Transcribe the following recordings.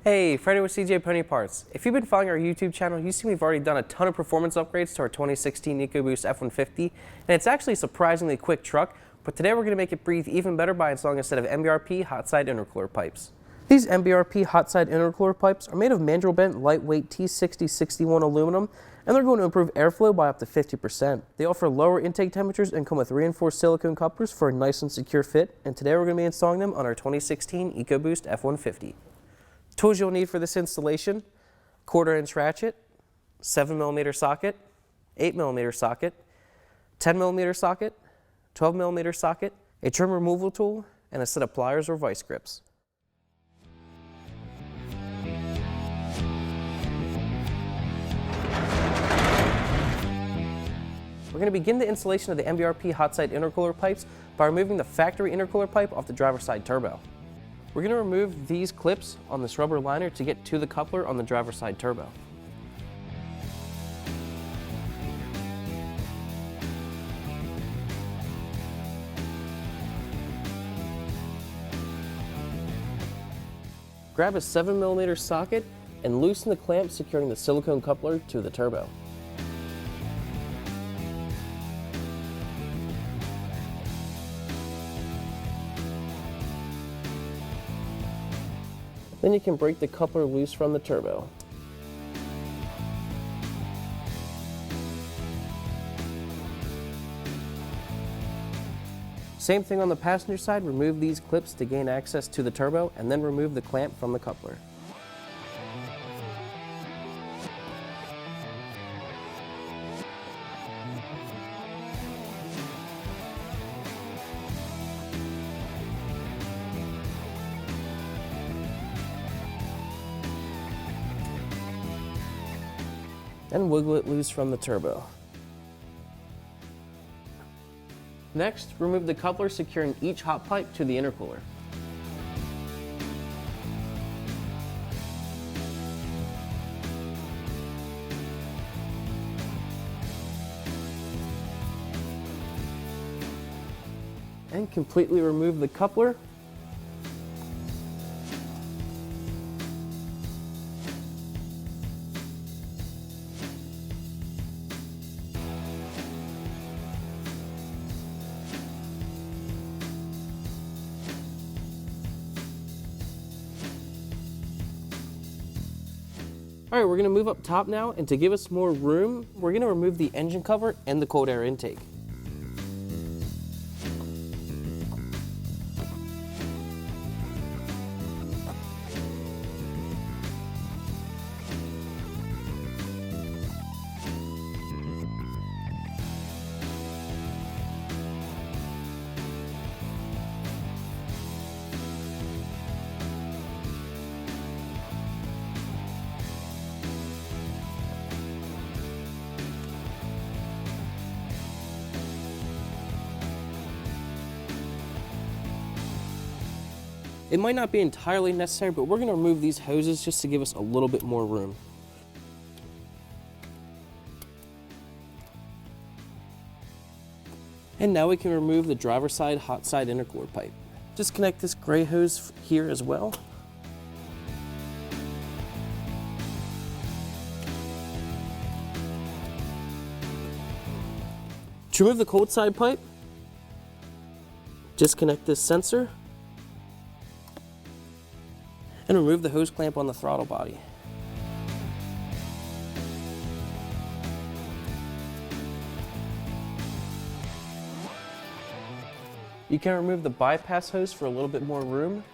Hey, Freddy with CJ Pony Parts. If you've been following our YouTube channel, you see we've already done a ton of performance upgrades to our 2016 EcoBoost F-150, and it's actually a surprisingly quick truck, but today we're going to make it breathe even better by installing a set of MBRP hot side intercooler pipes. These MBRP hot side intercooler pipes are made of mandrel bent lightweight T6061 aluminum, and they're going to improve airflow by up to 50%. They offer lower intake temperatures and come with reinforced silicone couplers for a nice and secure fit, and today we're going to be installing them on our 2016 EcoBoost F-150. Tools you'll need for this installation: 1/4-inch ratchet, 7mm socket, 8mm socket, 10mm socket, 12mm socket, a trim removal tool, and a set of pliers or vice grips. We're going to begin the installation of the MBRP hot side intercooler pipes by removing the factory intercooler pipe off the driver's side turbo. We're going to remove these clips on this rubber liner to get to the coupler on the driver's side turbo. Grab a 7mm socket and loosen the clamp securing the silicone coupler to the turbo. Then you can break the coupler loose from the turbo. Same thing on the passenger side, remove these clips to gain access to the turbo, and then remove the clamp from the coupler. And wiggle it loose from the turbo. Next, remove the coupler securing each hot pipe to the intercooler. And completely remove the coupler. Alright, we're going to move up top now, and to give us more room, we're going to remove the engine cover and the cold air intake. It might not be entirely necessary, but we're going to remove these hoses just to give us a little bit more room. And now we can remove the driver's side hot side intercooler pipe. Disconnect this gray hose here as well. To remove the cold side pipe, disconnect this sensor and remove the hose clamp on the throttle body. You can remove the bypass hose for a little bit more room.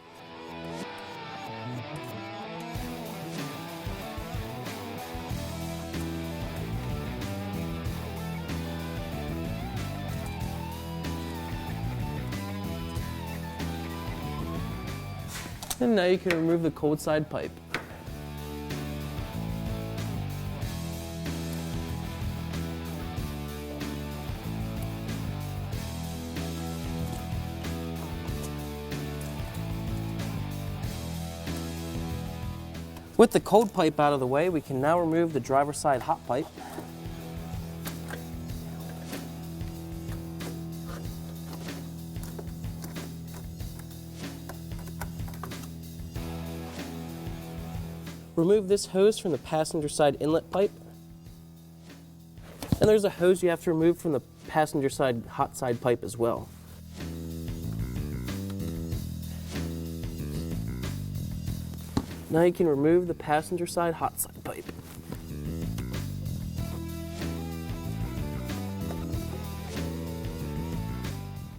And now you can remove the cold side pipe. With the cold pipe out of the way, we can now remove the driver's side hot pipe. Remove this hose from the passenger side inlet pipe. And there's a hose you have to remove from the passenger side hot side pipe as well. Now you can remove the passenger side hot side pipe.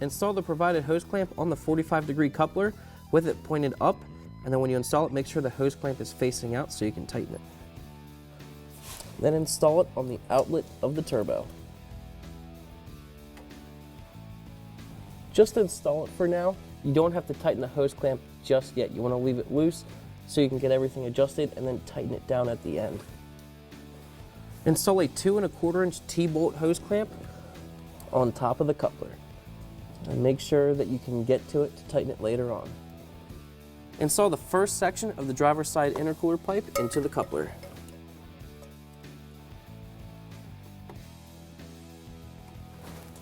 Install the provided hose clamp on the 45-degree coupler with it pointed up, and then when you install it, make sure the hose clamp is facing out so you can tighten it. Then install it on the outlet of the turbo. Just install it for now. You don't have to tighten the hose clamp just yet. You want to leave it loose so you can get everything adjusted and then tighten it down at the end. Install a 2 1/4 inch T-bolt hose clamp on top of the coupler. And make sure that you can get to it to tighten it later on. Install the first section of the driver's side intercooler pipe into the coupler.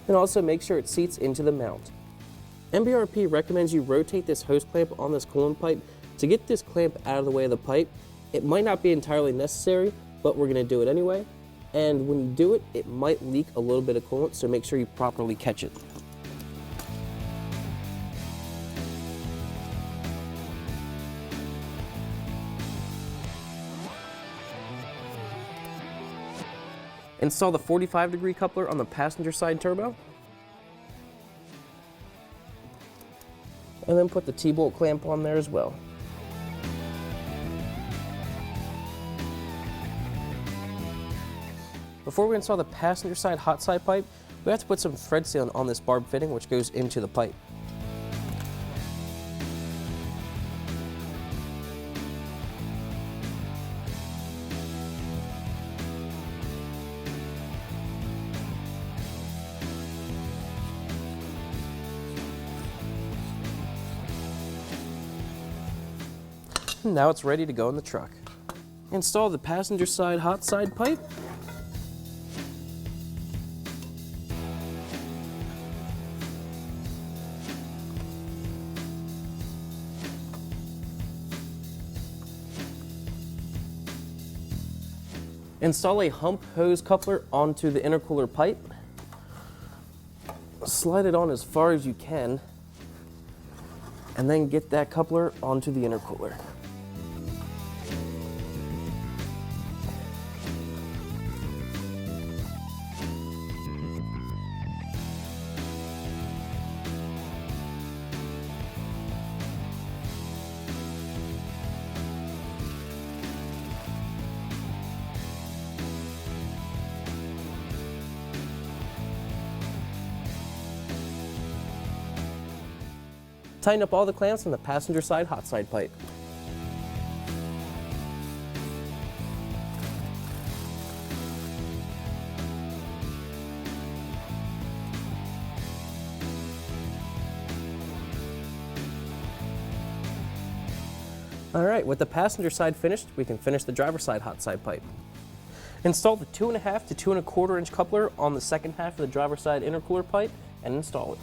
And also make sure it seats into the mount. MBRP recommends you rotate this hose clamp on this coolant pipe to get this clamp out of the way of the pipe. It might not be entirely necessary, but we're going to do it anyway. And when you do it, it might leak a little bit of coolant, so make sure you properly catch it. Install the 45-degree coupler on the passenger side turbo. And then put the T-bolt clamp on there as well. Before we install the passenger side hot side pipe, we have to put some thread sealant on this barb fitting, which goes into the pipe. Now it's ready to go in the truck. Install the passenger side hot side pipe. Install a hump hose coupler onto the intercooler pipe. Slide it on as far as you can, and then get that coupler onto the intercooler. Tighten up all the clamps on the passenger side hot side pipe. Alright, with the passenger side finished, we can finish the driver's side hot side pipe. Install the 2 1/2 to 2 1/4 inch coupler on the second half of the driver's side intercooler pipe and install it.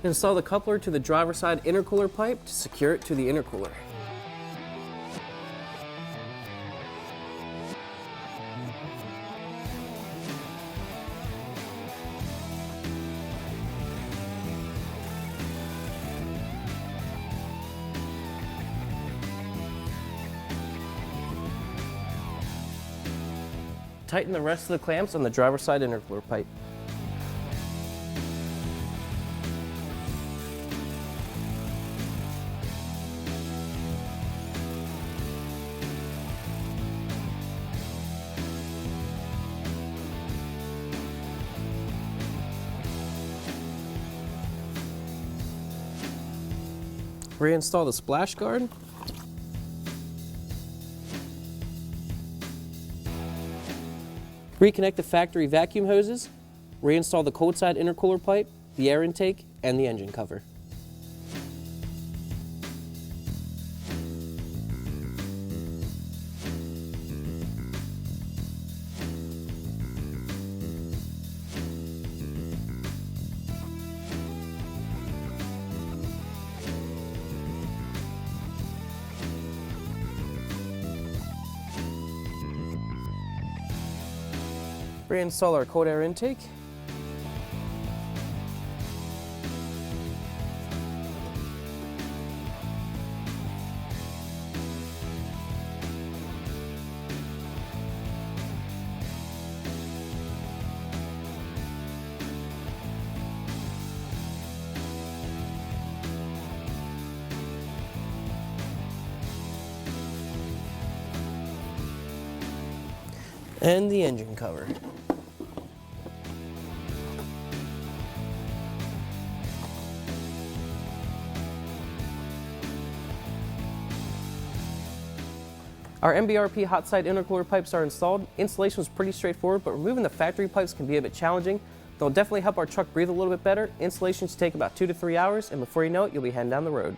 Install the coupler to the driver's side intercooler pipe to secure it to the intercooler. Tighten the rest of the clamps on the driver's side intercooler pipe. Reinstall the splash guard. Reconnect the factory vacuum hoses. Reinstall the cold side intercooler pipe, the air intake, and the engine cover. Reinstall our cold air intake. And the engine cover. Our MBRP hot side intercooler pipes are installed. Installation is pretty straightforward, but removing the factory pipes can be a bit challenging. They'll definitely help our truck breathe a little bit better. Installation should take about 2 to 3 hours, and before you know it, you'll be heading down the road.